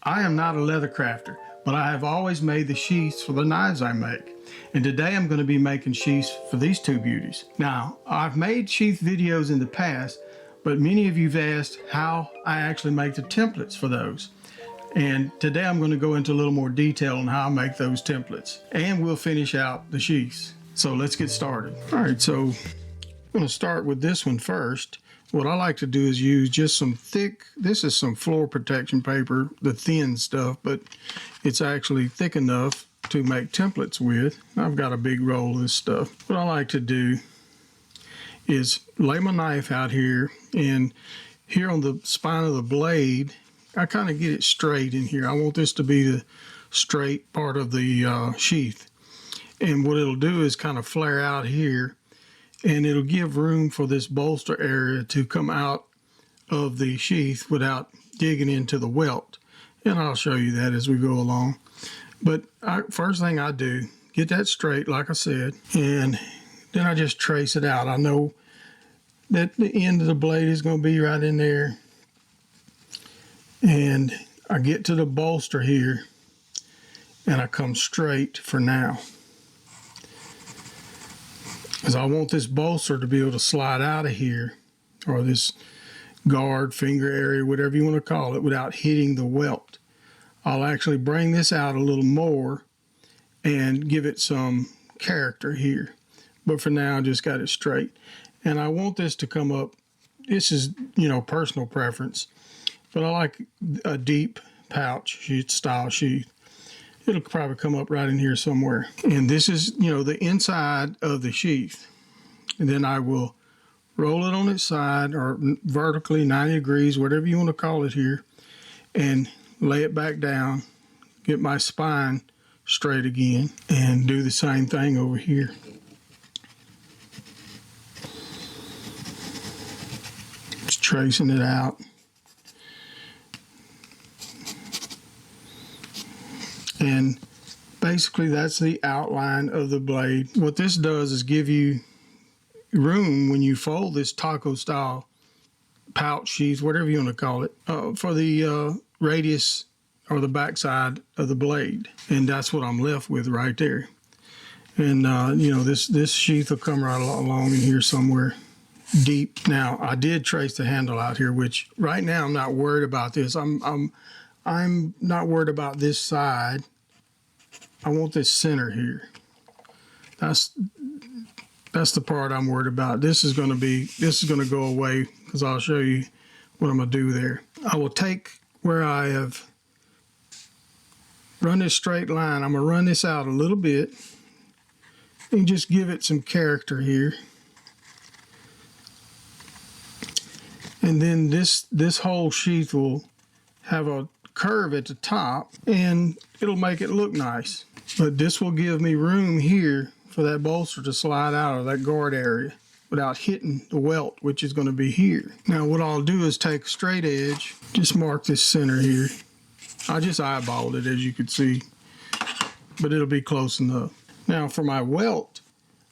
I am not a leather crafter, but I have always made the sheaths for the knives I make. And today I'm going to be making sheaths for these two beauties. Now, I've made sheath videos in the past, but many of you've asked how I actually make the templates for those. And today I'm going to go into a little more detail on how I make those templates. And we'll finish out the sheaths. So let's get started. All right, so I'm going to start with this one first. What I like to do is use just some thick, this is some floor protection paper, the thin stuff, but it's actually thick enough to make templates with. I've got a big roll of this stuff. What I like to do is lay my knife out here, and here on the spine of the blade, I kind of get it straight in here. I want this to be the straight part of the sheath. And what it'll do is kind of flare out here, and it'll give room for this bolster area to come out of the sheath without digging into the welt. And I'll show you that as we go along. But first thing I do, get that straight, like I said, and then I just trace it out. I know that the end of the blade is going to be right in there. And I get to the bolster here, and I come straight for now, because I want this bolster to be able to slide out of here, or this guard finger area, whatever you want to call it, without hitting the welt. I'll actually bring this out a little more and give it some character here. But for now, I just got it straight. And I want this to come up. This is, personal preference. But I like a deep pouch sheath style sheath. It'll probably come up right in here somewhere. And this is, the inside of the sheath. And then I will roll it on its side, or vertically 90 degrees, whatever you want to call it here, and lay it back down, get my spine straight again, and do the same thing over here. Just tracing it out. And basically that's the outline of the blade. What this does is give you room when you fold this taco style pouch sheath, whatever you want to call it, for the radius or the backside of the blade. And that's what I'm left with right there. And this sheath will come right along in here somewhere deep. Now I did trace the handle out here, which right now I'm not worried about this. I'm not worried about this side. I want this center here. That's the part I'm worried about. This is going to go away, because I'll show you what I'm going to do there. I will take where I have run this straight line. I'm going to run this out a little bit and just give it some character here. And then this whole sheath will have a curve at the top, and it'll make it look nice. But this will give me room here for that bolster to slide out of that guard area without hitting the welt, which is going to be here. Now what I'll do is take a straight edge, just mark this center here. I just eyeballed it, as you can see, but it'll be close enough. Now for my welt,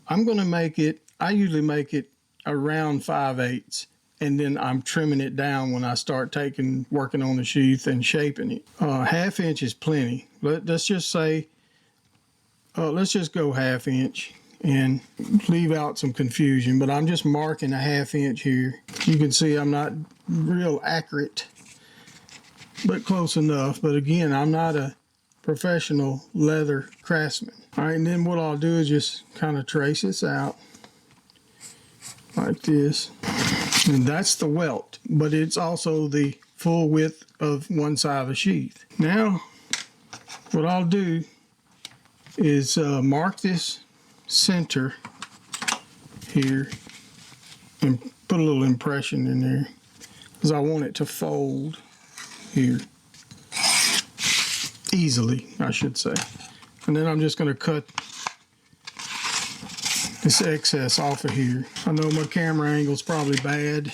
I'm going to make it, I usually make it around 5/8. And then I'm trimming it down when I start working on the sheath and shaping it. 1/2 inch is plenty. Let's just say, let's just go 1/2 inch and leave out some confusion. But I'm just marking a 1/2 inch here. You can see I'm not real accurate, but close enough. But again, I'm not a professional leather craftsman. All right, and then what I'll do is just kind of trace this out like this. And that's the welt, but it's also the full width of one side of the sheath. Now, what I'll do is mark this center here and put a little impression in there, because I want it to fold here easily, I should say. And then I'm just going to cut this excess off of here. I know my camera angle's probably bad.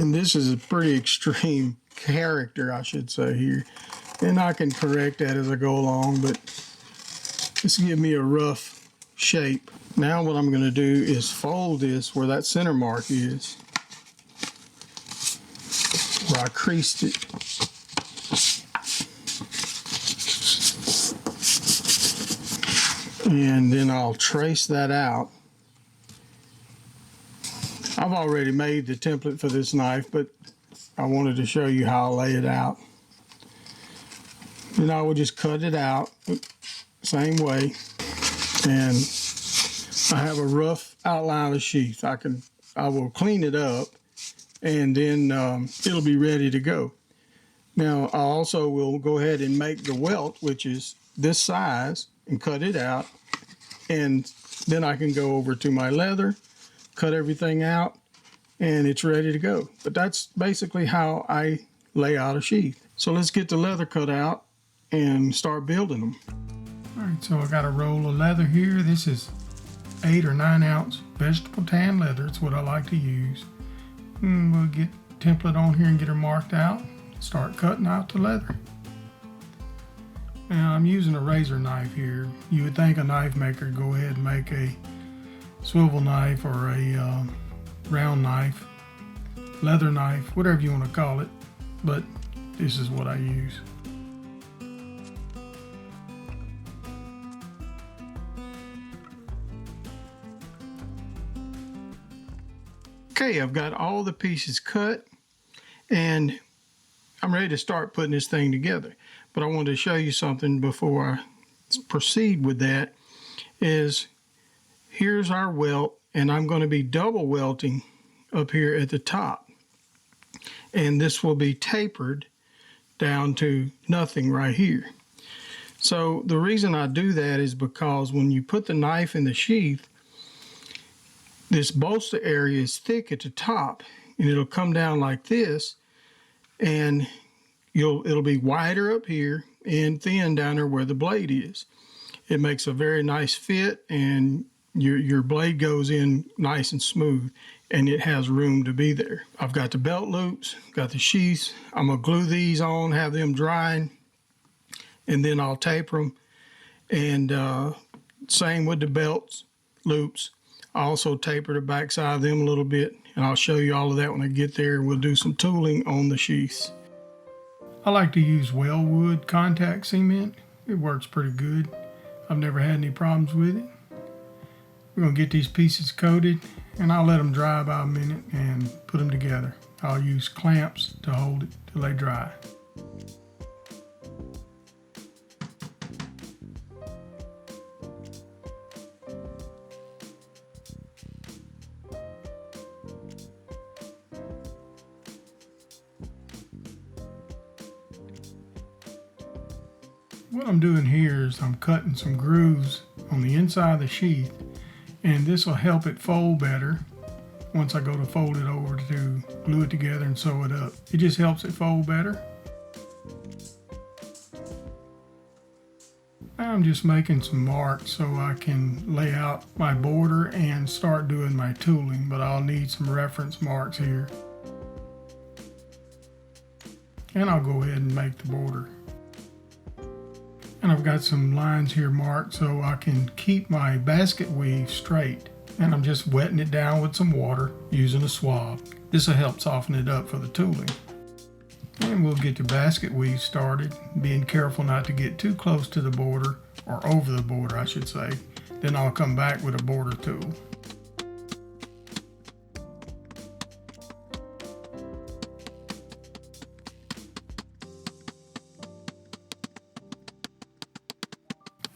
And this is a pretty extreme character, I should say, here. And I can correct that as I go along, but just give me a rough shape. Now what I'm going to do is fold this where that center mark is, where I creased it. And then I'll trace that out. I've already made the template for this knife, but I wanted to show you how I lay it out. Then I will just cut it out same way, and I have a rough outline of the sheath. I will clean it up, and then it'll be ready to go. Now I also will go ahead and make the welt, which is this size, and cut it out, and then I can go over to my leather, cut everything out, and it's ready to go. But that's basically how I lay out a sheath. So let's get the leather cut out and start building them. All right, so I got a roll of leather here. This is 8 or 9 ounce vegetable tan leather. It's what I like to use. And we'll get template on here and get her marked out. Start cutting out the leather. Now I'm using a razor knife here. You would think a knife maker would go ahead and make a swivel knife or a round knife, leather knife, whatever you want to call it, but this is what I use. Okay, I've got all the pieces cut and I'm ready to start putting this thing together. But I wanted to show you something before I proceed with that. Is here's our welt, and I'm going to be double welting up here at the top. And this will be tapered down to nothing right here. So the reason I do that is because when you put the knife in the sheath, this bolster area is thick at the top, and it'll come down like this, and it'll be wider up here and thin down there where the blade is. It makes a very nice fit, and your blade goes in nice and smooth, and it has room to be there. I've got the belt loops, got the sheaths. I'm gonna glue these on, have them drying, and then I'll taper them. And same with the belts, loops. I also taper the back side of them a little bit, and I'll show you all of that when I get there. We'll do some tooling on the sheaths. I like to use Wellwood contact cement. It works pretty good. I've never had any problems with it. We're going to get these pieces coated, and I'll let them dry about a minute and put them together. I'll use clamps to hold it till they dry. What I'm doing here is I'm cutting some grooves on the inside of the sheath, and this will help it fold better once I go to fold it over to glue it together and sew it up. It just helps it fold better. Now I'm just making some marks so I can lay out my border and start doing my tooling, but I'll need some reference marks here. And I'll go ahead and make the border. And I've got some lines here marked so I can keep my basket weave straight. And I'm just wetting it down with some water using a swab. This will help soften it up for the tooling. And we'll get the basket weave started, being careful not to get too close to the border, or over the border I should say. Then I'll come back with a border tool.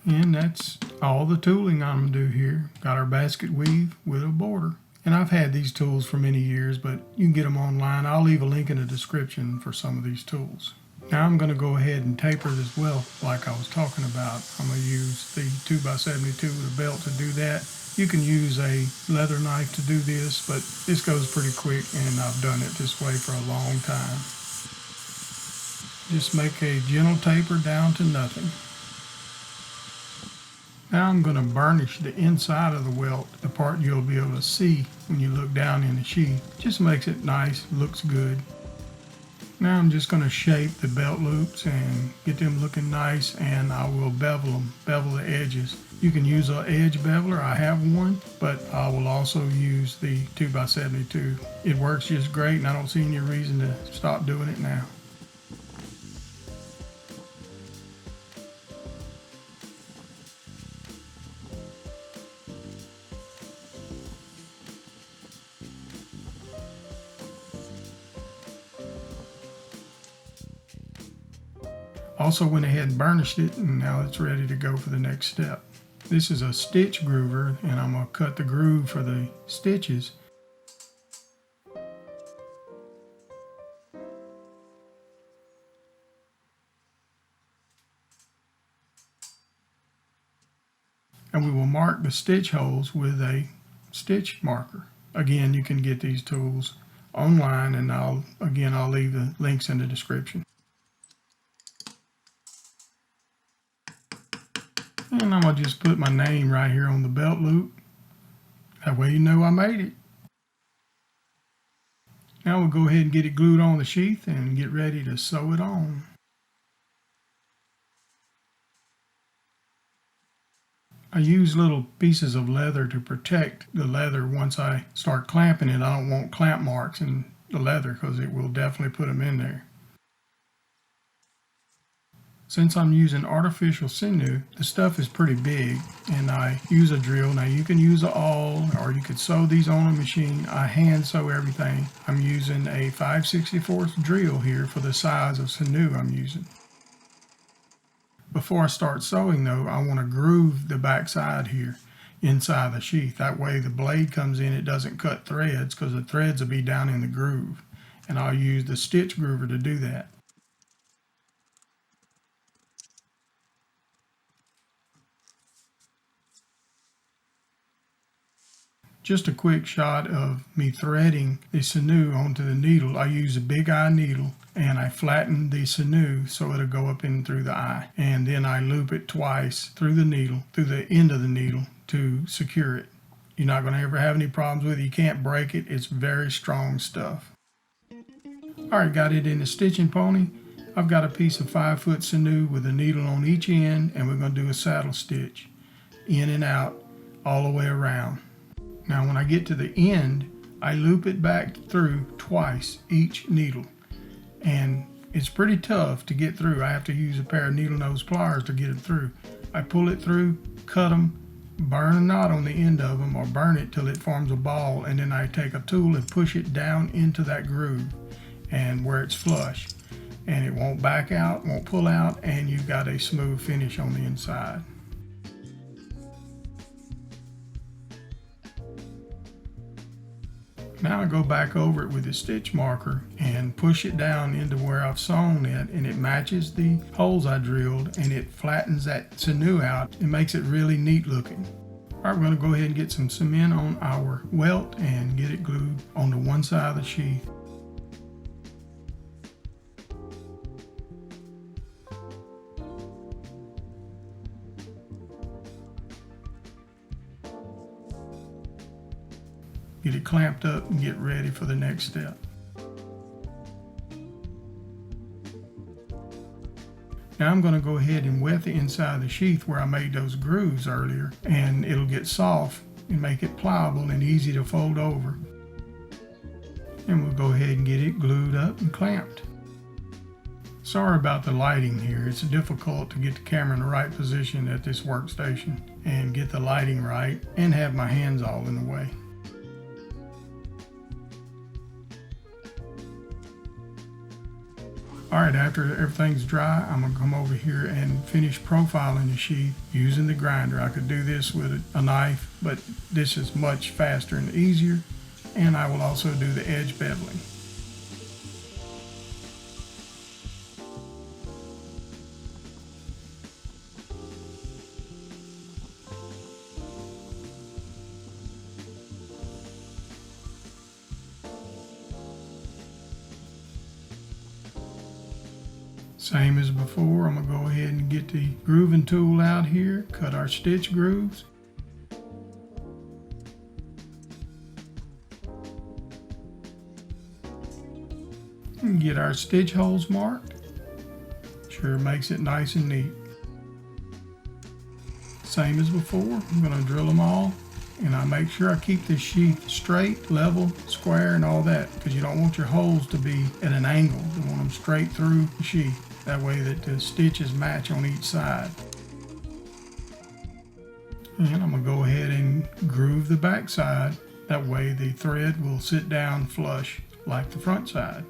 And that's all the tooling I'm going to do here. Got our basket weave with a border. And I've had these tools for many years, but you can get them online. I'll leave a link in the description for some of these tools. Now I'm going to go ahead and taper this welt like I was talking about. I'm going to use the 2x72 with a belt to do that. You can use a leather knife to do this, but this goes pretty quick, and I've done it this way for a long time. Just make a gentle taper down to nothing. Now I'm going to burnish the inside of the welt, the part you'll be able to see when you look down in the sheath. Just makes it nice, looks good. Now I'm just going to shape the belt loops and get them looking nice, and I will bevel them, bevel the edges You can use an edge beveler. I have one, but I will also use the 2x72. It works just great, and I don't see any reason to stop doing it now. Also went ahead and burnished it, and now it's ready to go for the next step. This is a stitch groover, and I'm going to cut the groove for the stitches. And we will mark the stitch holes with a stitch marker. Again, you can get these tools online, and I'll leave the links in the description. And I'm going to just put my name right here on the belt loop. That way you know I made it. Now we'll go ahead and get it glued on the sheath and get ready to sew it on. I use little pieces of leather to protect the leather. Once I start clamping it, I don't want clamp marks in the leather because it will definitely put them in there. Since I'm using artificial sinew, the stuff is pretty big, and I use a drill. Now you can use an awl, or you could sew these on a machine. I hand sew everything. I'm using a 5/64 drill here for the size of sinew I'm using. Before I start sewing though, I want to groove the back side here inside the sheath. That way the blade comes in, it doesn't cut threads, because the threads will be down in the groove. And I'll use the stitch groover to do that. Just a quick shot of me threading the sinew onto the needle. I use a big eye needle, and I flatten the sinew so it'll go up in through the eye. And then I loop it twice through the needle, through the end of the needle, to secure it. You're not going to ever have any problems with it. You can't break it. It's very strong stuff. Alright, got it in the stitching pony. I've got a piece of 5-foot sinew with a needle on each end, and we're going to do a saddle stitch in and out all the way around. Now when I get to the end, I loop it back through twice each needle, and it's pretty tough to get through. I have to use a pair of needle nose pliers to get it through. I pull it through, cut them, burn a knot on the end of them, or burn it till it forms a ball, and then I take a tool and push it down into that groove and where it's flush, and it won't back out, won't pull out, and you've got a smooth finish on the inside. Now I go back over it with a stitch marker and push it down into where I've sewn it, and it matches the holes I drilled, and it flattens that sinew out. It makes it really neat looking. Alright, we're going to go ahead and get some cement on our welt and get it glued on the one side of the sheath. Get it clamped up and get ready for the next step. Now I'm going to go ahead and wet the inside of the sheath where I made those grooves earlier, and it'll get soft and make it pliable and easy to fold over. And we'll go ahead and get it glued up and clamped. Sorry about the lighting here. It's difficult to get the camera in the right position at this workstation and get the lighting right and have my hands all in the way. Alright, after everything's dry, I'm going to come over here and finish profiling the sheath using the grinder. I could do this with a knife, but this is much faster and easier, and I will also do the edge beveling. Same as before, I'm going to go ahead and get the grooving tool out here, cut our stitch grooves. And get our stitch holes marked. Sure makes it nice and neat. Same as before, I'm going to drill them all, and I make sure I keep this sheath straight, level, square, and all that, because you don't want your holes to be at an angle. You want them straight through the sheath. That way that the stitches match on each side. And I'm going to go ahead and groove the back side. That way the thread will sit down flush like the front side.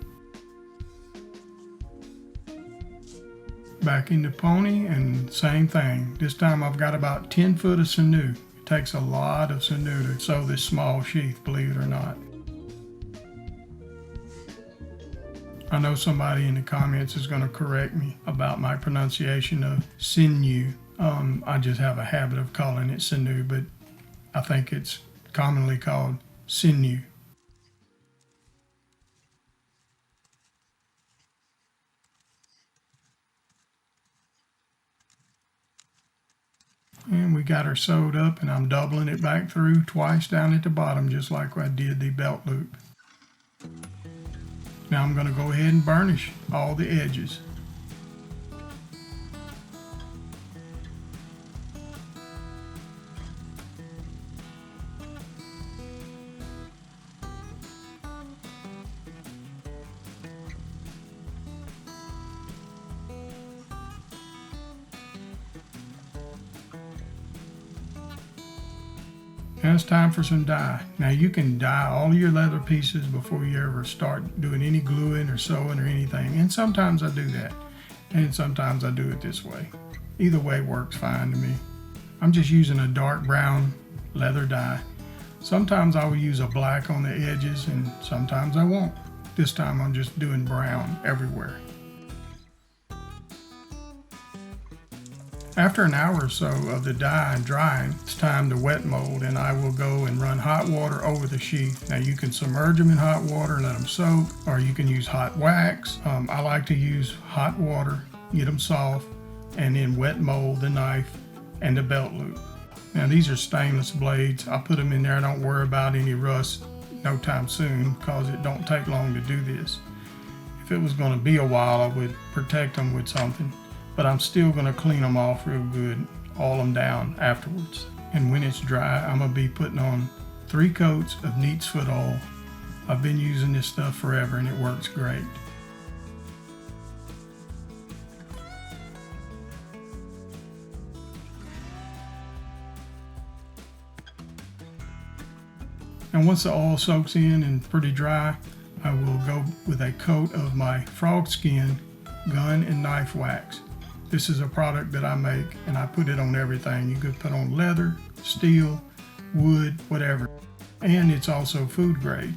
Back into pony, and same thing. This time I've got about 10 foot of sinew. It takes a lot of sinew to sew this small sheath, believe it or not. I know somebody in the comments is going to correct me about my pronunciation of sinew. I just have a habit of calling it sinew, but I think it's commonly called sinew. And we got her sewed up, and I'm doubling it back through twice down at the bottom, just like I did the belt loop. Now I'm going to go ahead and burnish all the edges. Now it's time for some dye. Now you can dye all your leather pieces before you ever start doing any gluing or sewing or anything. And sometimes I do that. And sometimes I do it this way. Either way works fine to me. I'm just using a dark brown leather dye. Sometimes I will use a black on the edges, and sometimes I won't. This time I'm just doing brown everywhere. After an hour or so of the dye and drying, it's time to wet mold, and I will go and run hot water over the sheath. Now you can submerge them in hot water and let them soak, or you can use hot wax. I like to use hot water, get them soft, and then wet mold the knife and the belt loop. Now these are stainless blades. I'll put them in there. I don't worry about any rust no time soon, because it don't take long to do this. If it was going to be a while, I would protect them with something. But I'm still going to clean them off real good, all them down afterwards. And when it's dry, I'm going to be putting on 3 coats of neat's foot oil. I've been using this stuff forever, and it works great. And once the oil soaks in and pretty dry, I will go with a coat of my frog skin gun and knife wax. This is a product that I make, and I put it on everything. You could put on leather, steel, wood, whatever. And it's also food grade.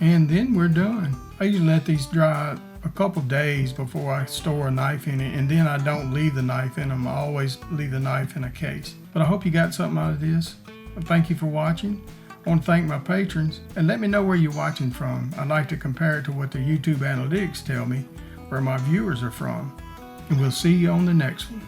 And then we're done. I usually let these dry a couple days before I store a knife in it, and then I don't leave the knife in them. I always leave the knife in a case. But I hope you got something out of this. Thank you for watching. I want to thank my patrons, and let me know where you're watching from. I'd like to compare it to what the YouTube analytics tell me, where my viewers are from. And we'll see you on the next one.